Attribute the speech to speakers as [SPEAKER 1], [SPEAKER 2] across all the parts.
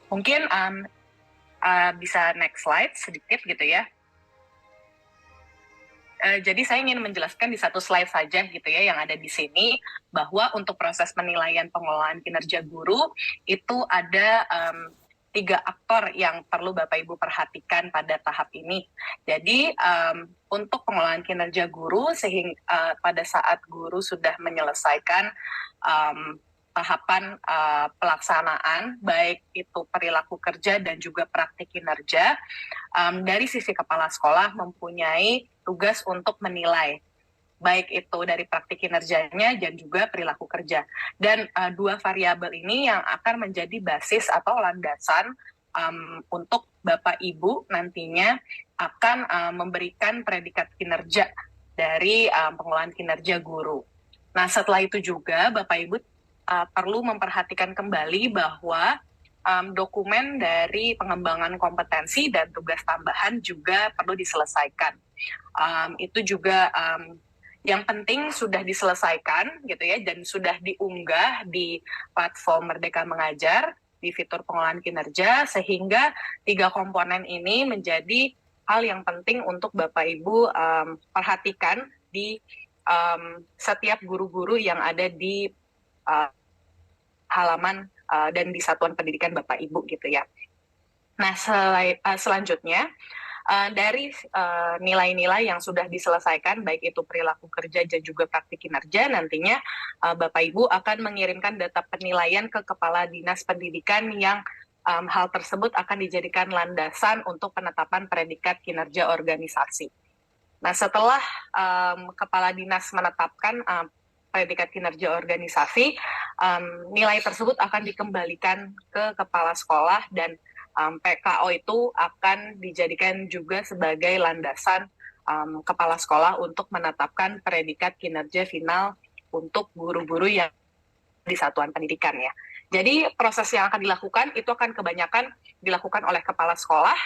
[SPEAKER 1] Mungkin bisa next slide sedikit gitu ya. Jadi saya ingin menjelaskan di satu slide saja gitu ya yang ada di sini bahwa untuk proses penilaian pengelolaan kinerja guru itu ada 3 aktor yang perlu Bapak Ibu perhatikan pada tahap ini. Jadi untuk pengelolaan kinerja guru sehingga pada saat guru sudah menyelesaikan tahapan pelaksanaan baik itu perilaku kerja dan juga praktik kinerja, dari sisi kepala sekolah mempunyai tugas untuk menilai baik itu dari praktik kinerjanya dan juga perilaku kerja. Dan 2 variabel ini yang akan menjadi basis atau landasan untuk Bapak Ibu nantinya akan memberikan predikat kinerja dari pengelolaan kinerja guru. Nah, setelah itu juga Bapak Ibu perlu memperhatikan kembali bahwa dokumen dari pengembangan kompetensi dan tugas tambahan juga perlu diselesaikan. Itu juga yang penting sudah diselesaikan gitu ya dan sudah diunggah di platform Merdeka Mengajar di fitur pengelolaan kinerja sehingga 3 komponen ini menjadi hal yang penting untuk Bapak Ibu perhatikan di setiap guru-guru yang ada di halaman dan di satuan pendidikan Bapak Ibu gitu ya. Nah, selanjutnya dari nilai-nilai yang sudah diselesaikan, baik itu perilaku kerja dan juga praktik kinerja, nantinya Bapak Ibu akan mengirimkan data penilaian ke Kepala Dinas Pendidikan yang hal tersebut akan dijadikan landasan untuk penetapan predikat kinerja organisasi. Nah, setelah Kepala Dinas menetapkan predikat kinerja organisasi, nilai tersebut akan dikembalikan ke kepala sekolah dan PKO itu akan dijadikan juga sebagai landasan kepala sekolah untuk menetapkan predikat kinerja final untuk guru-guru yang di satuan pendidikan ya. Jadi proses yang akan dilakukan itu akan kebanyakan dilakukan oleh kepala sekolah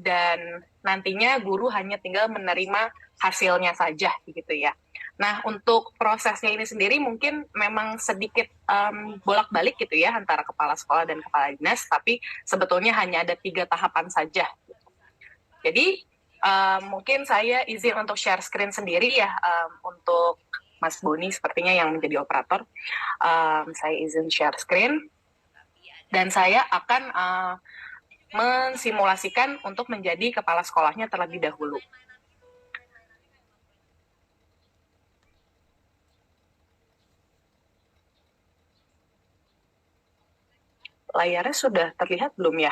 [SPEAKER 1] dan nantinya guru hanya tinggal menerima hasilnya saja gitu ya. Nah, untuk prosesnya ini sendiri mungkin memang sedikit bolak-balik gitu ya antara kepala sekolah dan kepala dinas, tapi sebetulnya hanya ada 3 tahapan saja. Jadi mungkin saya izin untuk share screen sendiri ya untuk Mas Boni sepertinya yang menjadi operator. Saya izin share screen dan saya akan mensimulasikan untuk menjadi kepala sekolahnya terlebih dahulu. Layarnya sudah terlihat belum ya?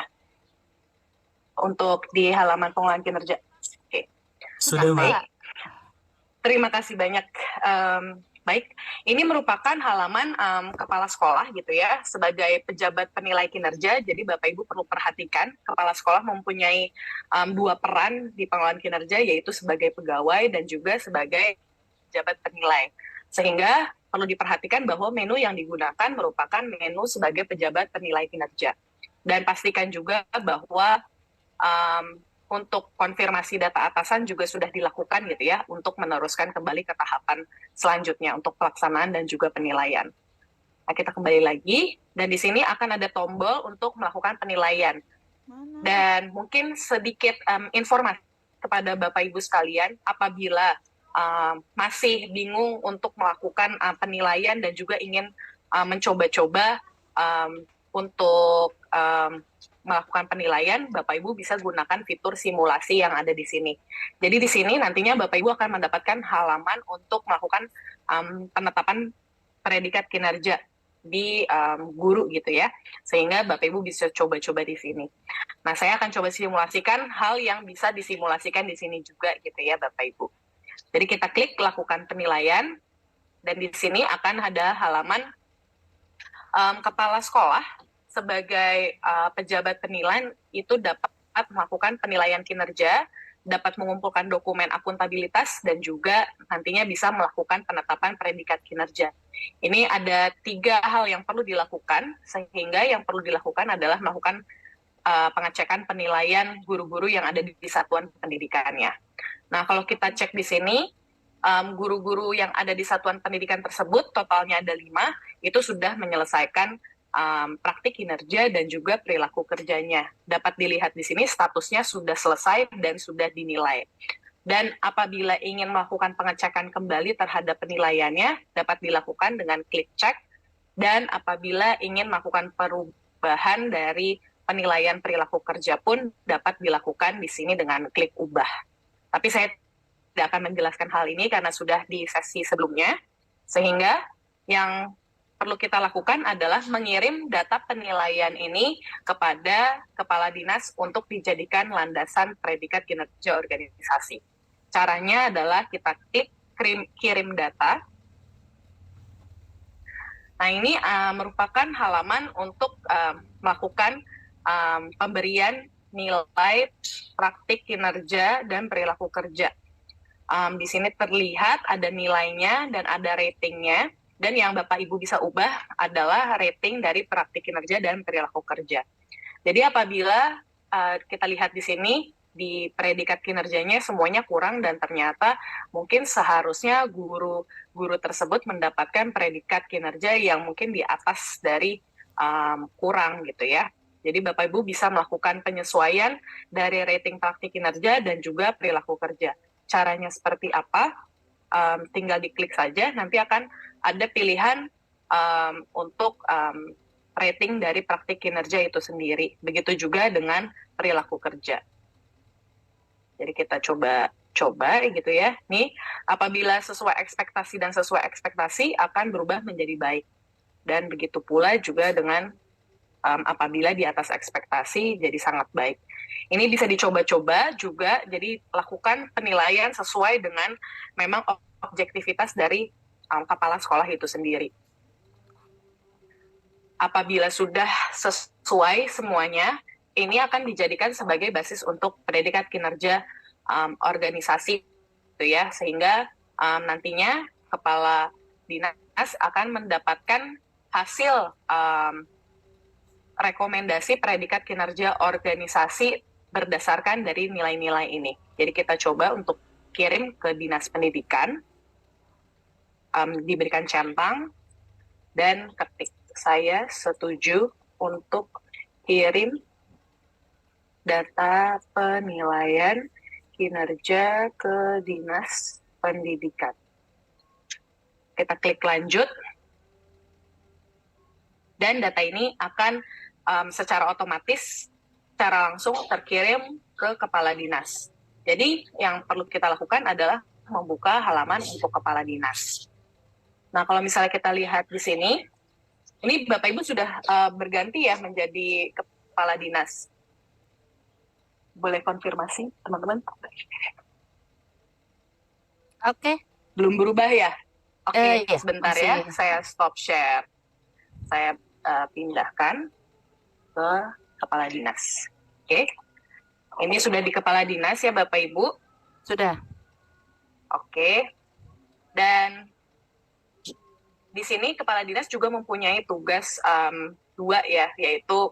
[SPEAKER 1] Untuk di halaman pengelolaan kinerja. Oke.
[SPEAKER 2] Sudah, Mbak.
[SPEAKER 1] Baik. Terima kasih banyak. Baik, ini merupakan halaman kepala sekolah gitu ya, sebagai pejabat penilai kinerja. Jadi Bapak Ibu perlu perhatikan, kepala sekolah mempunyai 2 peran di pengelolaan kinerja, yaitu sebagai pegawai dan juga sebagai pejabat penilai. Sehingga perlu diperhatikan bahwa menu yang digunakan merupakan menu sebagai pejabat penilai kinerja. Dan pastikan juga bahwa untuk konfirmasi data atasan juga sudah dilakukan gitu ya, untuk meneruskan kembali ke tahapan selanjutnya untuk pelaksanaan dan juga penilaian. Nah, kita kembali lagi, dan di sini akan ada tombol untuk melakukan penilaian. Dan mungkin sedikit informasi kepada Bapak Ibu sekalian, apabila masih bingung untuk melakukan penilaian dan juga ingin mencoba-coba untuk melakukan penilaian, Bapak Ibu bisa gunakan fitur simulasi yang ada di sini. Jadi di sini nantinya Bapak Ibu akan mendapatkan halaman untuk melakukan penetapan predikat kinerja di guru gitu ya, sehingga Bapak Ibu bisa coba-coba di sini. Nah, saya akan coba simulasikan hal yang bisa disimulasikan di sini juga gitu ya Bapak Ibu. Jadi kita klik lakukan penilaian, dan di sini akan ada halaman kepala sekolah sebagai pejabat penilaian itu dapat melakukan penilaian kinerja, dapat mengumpulkan dokumen akuntabilitas, dan juga nantinya bisa melakukan penetapan predikat kinerja. Ini ada 3 hal yang perlu dilakukan, sehingga yang perlu dilakukan adalah melakukan pengecekan penilaian guru-guru yang ada di satuan pendidikannya. Nah, kalau kita cek di sini, guru-guru yang ada di satuan pendidikan tersebut, totalnya ada 5, itu sudah menyelesaikan praktik kinerja dan juga perilaku kerjanya. Dapat dilihat di sini statusnya sudah selesai dan sudah dinilai. Dan apabila ingin melakukan pengecekan kembali terhadap penilaiannya, dapat dilakukan dengan klik cek. Dan apabila ingin melakukan perubahan dari penilaian perilaku kerja pun dapat dilakukan di sini dengan klik ubah. Tapi saya tidak akan menjelaskan hal ini karena sudah di sesi sebelumnya, sehingga yang perlu kita lakukan adalah mengirim data penilaian ini kepada kepala dinas untuk dijadikan landasan predikat kinerja organisasi. Caranya adalah kita klik kirim data. Nah, ini merupakan halaman untuk melakukan pemberian nilai praktik kinerja dan perilaku kerja. Di sini terlihat ada nilainya dan ada ratingnya, dan yang Bapak Ibu bisa ubah adalah rating dari praktik kinerja dan perilaku kerja. Jadi apabila kita lihat di sini, di predikat kinerjanya semuanya kurang dan ternyata mungkin seharusnya guru tersebut mendapatkan predikat kinerja yang mungkin di atas dari kurang gitu ya. Jadi Bapak Ibu bisa melakukan penyesuaian dari rating praktik kinerja dan juga perilaku kerja. Caranya seperti apa? Tinggal diklik saja, nanti akan ada pilihan untuk rating dari praktik kinerja itu sendiri. Begitu juga dengan perilaku kerja. Jadi kita coba gitu ya. Nih, apabila sesuai ekspektasi dan sesuai ekspektasi akan berubah menjadi baik. Dan begitu pula juga dengan apabila di atas ekspektasi jadi sangat baik. Ini bisa dicoba-coba juga, jadi lakukan penilaian sesuai dengan memang objektivitas dari kepala sekolah itu sendiri. Apabila sudah sesuai semuanya, ini akan dijadikan sebagai basis untuk predikat kinerja organisasi, gitu ya, sehingga nantinya kepala dinas akan mendapatkan hasil rekomendasi predikat kinerja organisasi berdasarkan dari nilai-nilai ini. Jadi kita coba untuk kirim ke dinas pendidikan, diberikan centang dan ketik. Saya setuju untuk kirim data penilaian kinerja ke dinas pendidikan. Kita klik lanjut. Dan data ini akan secara otomatis, secara langsung terkirim ke kepala dinas. Jadi yang perlu kita lakukan adalah membuka halaman untuk kepala dinas. Nah, kalau misalnya kita lihat di sini, ini Bapak Ibu sudah berganti ya menjadi kepala dinas. Boleh konfirmasi, teman-teman?
[SPEAKER 2] Oke.
[SPEAKER 1] Belum berubah ya? Oke,
[SPEAKER 2] Iya,
[SPEAKER 1] sebentar
[SPEAKER 2] masih.
[SPEAKER 1] ya. Saya stop share. Saya pindahkan ke kepala dinas. Oke. Ini sudah di kepala dinas ya Bapak Ibu?
[SPEAKER 2] Sudah.
[SPEAKER 1] Oke. Dan di sini kepala dinas juga mempunyai tugas dua ya, yaitu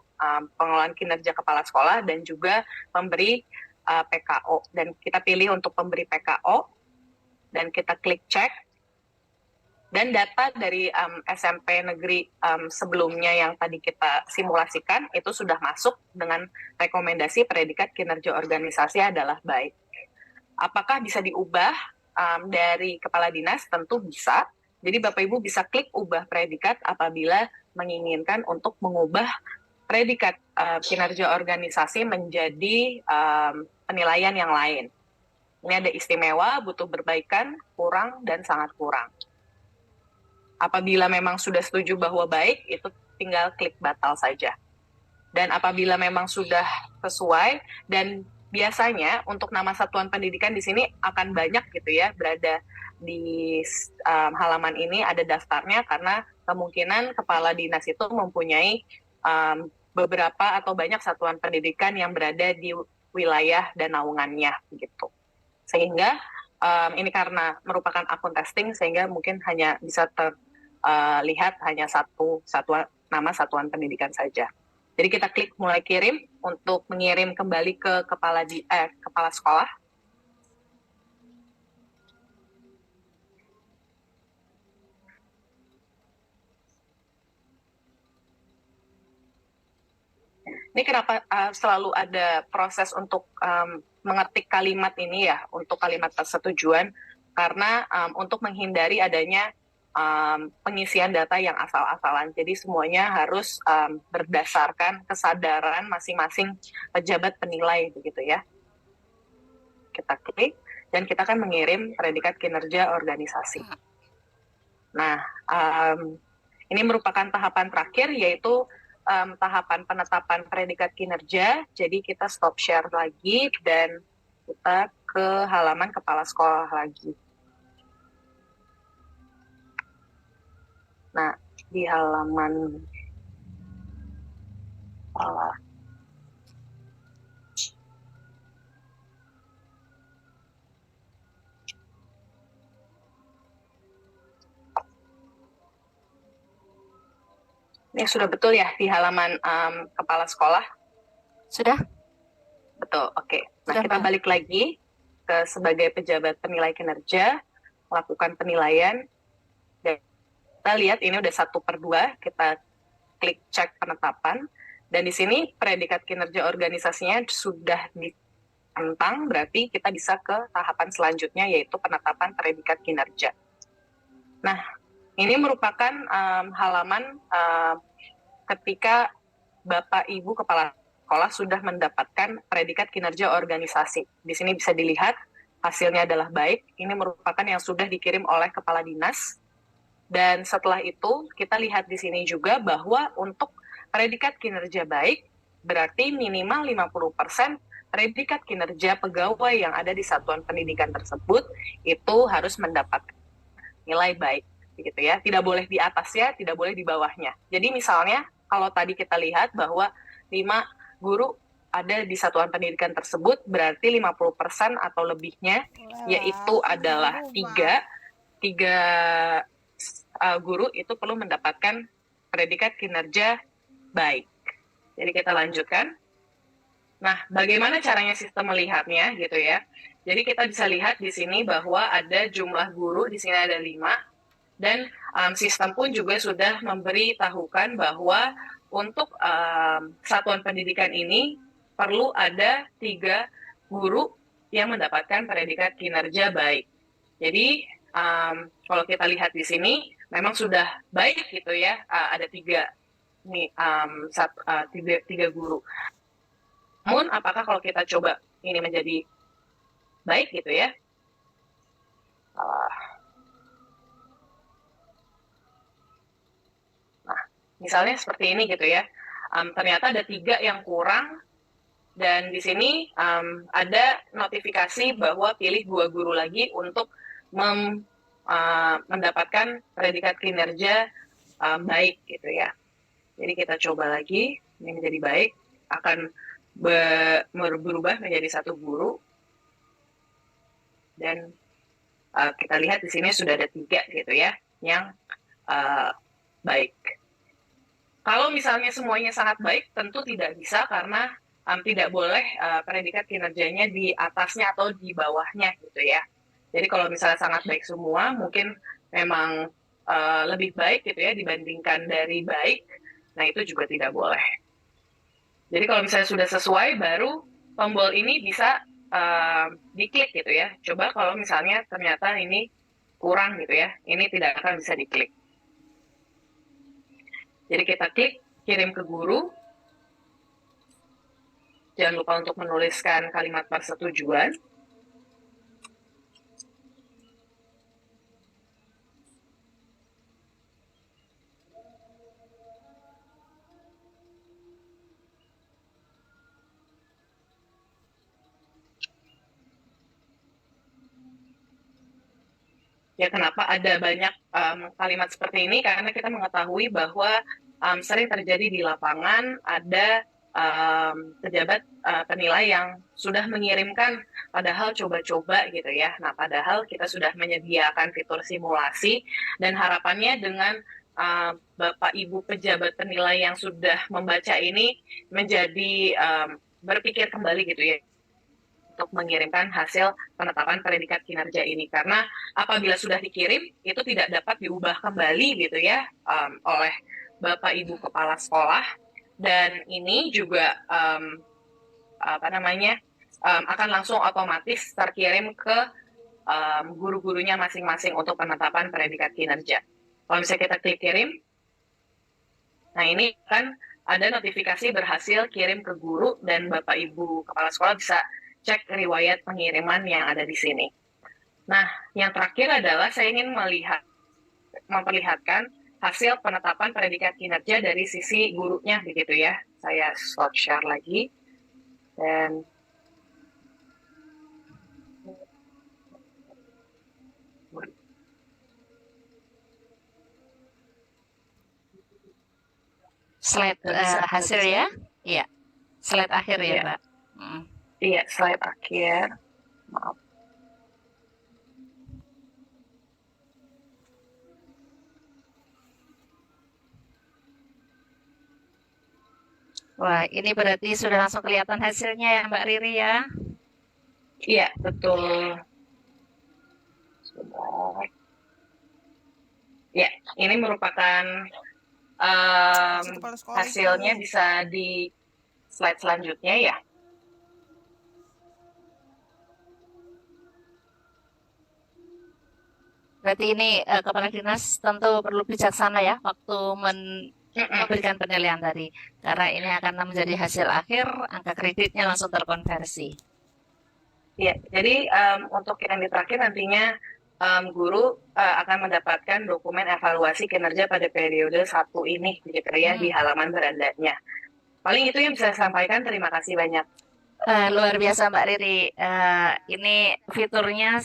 [SPEAKER 1] pengelolaan kinerja kepala sekolah dan juga pemberi PKO. Dan kita pilih untuk pemberi PKO dan kita klik cek. Dan data dari SMP negeri sebelumnya yang tadi kita simulasikan itu sudah masuk dengan rekomendasi predikat kinerja organisasi adalah baik. Apakah bisa diubah dari kepala dinas? Tentu bisa. Jadi Bapak Ibu bisa klik ubah predikat apabila menginginkan untuk mengubah predikat kinerja organisasi menjadi penilaian yang lain. Ini ada istimewa, butuh perbaikan, kurang, dan sangat kurang. Apabila memang sudah setuju bahwa baik, itu tinggal klik batal saja. Dan apabila memang sudah sesuai, dan biasanya untuk nama satuan pendidikan di sini akan banyak gitu ya, berada di halaman ini ada daftarnya karena kemungkinan kepala dinas itu mempunyai beberapa atau banyak satuan pendidikan yang berada di wilayah dan naungannya gitu. Sehingga ini karena merupakan akun testing sehingga mungkin hanya bisa terlihat hanya nama satuan pendidikan saja. Jadi kita klik mulai kirim untuk mengirim kembali ke kepala sekolah. Ini kenapa selalu ada proses untuk mengetik kalimat ini ya, untuk kalimat persetujuan, karena untuk menghindari adanya pengisian data yang asal-asalan. Jadi semuanya harus berdasarkan kesadaran masing-masing pejabat penilai begitu ya. Kita klik dan kita akan mengirim predikat kinerja organisasi. Nah, ini merupakan tahapan terakhir, yaitu tahapan penetapan predikat kinerja. Jadi kita stop share lagi dan kita ke halaman kepala sekolah lagi. Nah, di halaman kepala ini sudah betul ya di halaman kepala sekolah?
[SPEAKER 2] Sudah?
[SPEAKER 1] Betul, oke. Nah,
[SPEAKER 2] Sudah,
[SPEAKER 1] kita
[SPEAKER 2] Mbak.
[SPEAKER 1] balik lagi ke sebagai pejabat penilai kinerja, melakukan penilaian. Dan kita lihat ini udah 1/2, kita klik cek penetapan. Dan di sini predikat kinerja organisasinya sudah ditentang, berarti kita bisa ke tahapan selanjutnya, yaitu penetapan predikat kinerja. Nah, ini merupakan halaman ketika Bapak Ibu Kepala Sekolah sudah mendapatkan predikat kinerja organisasi. Di sini bisa dilihat hasilnya adalah baik. Ini merupakan yang sudah dikirim oleh Kepala Dinas. Dan setelah itu kita lihat di sini juga bahwa untuk predikat kinerja baik berarti minimal 50% predikat kinerja pegawai yang ada di satuan pendidikan tersebut itu harus mendapat nilai baik, gitu ya. Tidak boleh di atasnya, tidak boleh di bawahnya. Jadi misalnya kalau tadi kita lihat bahwa 5 guru ada di satuan pendidikan tersebut, berarti 50% atau lebihnya, yaitu adalah tiga guru itu perlu mendapatkan predikat kinerja baik. Jadi kita lanjutkan. Nah, bagaimana caranya sistem melihatnya gitu ya? Jadi kita bisa lihat di sini bahwa ada jumlah guru, di sini ada 5, dan sistem pun juga sudah memberitahukan bahwa untuk satuan pendidikan ini perlu ada 3 guru yang mendapatkan predikat kinerja baik. Jadi kalau kita lihat di sini memang sudah baik gitu ya, ada 3 nih, 3 guru. Namun apakah kalau kita coba ini menjadi baik gitu ya? Nah, misalnya seperti ini gitu ya. Ternyata ada 3 yang kurang, dan di sini ada notifikasi bahwa pilih 2 guru lagi untuk mendapatkan predikat kinerja baik gitu ya. Jadi kita coba lagi, ini menjadi baik, akan berubah menjadi 1 guru, dan kita lihat di sini sudah ada 3 gitu ya yang baik. Kalau misalnya semuanya sangat baik, tentu tidak bisa karena tidak boleh predikat kinerjanya di atasnya atau di bawahnya gitu ya. Jadi kalau misalnya sangat baik semua, mungkin memang lebih baik gitu ya dibandingkan dari baik, nah itu juga tidak boleh. Jadi kalau misalnya sudah sesuai, baru tombol ini bisa diklik gitu ya. Coba kalau misalnya ternyata ini kurang gitu ya, ini tidak akan bisa diklik. Jadi kita klik kirim ke guru. Jangan lupa untuk menuliskan kalimat persetujuan. Ya, kenapa ada banyak kalimat seperti ini? Karena kita mengetahui bahwa sering terjadi di lapangan ada pejabat penilai yang sudah mengirimkan padahal coba-coba gitu ya. Nah, padahal kita sudah menyediakan fitur simulasi, dan harapannya dengan Bapak Ibu pejabat penilai yang sudah membaca ini menjadi berpikir kembali gitu ya untuk mengirimkan hasil penetapan predikat kinerja ini, karena apabila sudah dikirim itu tidak dapat diubah kembali gitu ya oleh Bapak Ibu Kepala Sekolah, Dan ini juga akan langsung otomatis terkirim ke guru-gurunya masing-masing untuk penetapan predikat kinerja. Kalau misalnya kita klik kirim, nah ini kan ada notifikasi berhasil kirim ke guru dan Bapak Ibu Kepala Sekolah bisa cek riwayat pengiriman yang ada di sini. Nah, yang terakhir adalah saya ingin memperlihatkan hasil penetapan predikat kinerja dari sisi gurunya begitu ya. Saya stop share lagi dan
[SPEAKER 2] Slide hasil ya? Iya. Slide akhir ya,
[SPEAKER 1] Iya.
[SPEAKER 2] Mbak.
[SPEAKER 1] Iya, slide akhir. Maaf.
[SPEAKER 2] Wah, ini berarti sudah langsung kelihatan hasilnya ya, Mbak Riri ya?
[SPEAKER 1] Iya, betul. Sebentar. Ya, ini merupakan hasilnya bisa di slide selanjutnya ya.
[SPEAKER 2] Berarti ini Kepala Dinas tentu perlu bijaksana ya waktu memberikan penilaian tadi. Karena ini akan menjadi hasil akhir, angka kreditnya langsung terkonversi.
[SPEAKER 1] Iya, jadi untuk yang di terakhir nantinya guru akan mendapatkan dokumen evaluasi kinerja pada periode 1 ini, gitu ya, di halaman berandanya. Paling itu yang bisa saya sampaikan. Terima kasih banyak.
[SPEAKER 2] Luar biasa Mbak Riri. Ini fiturnya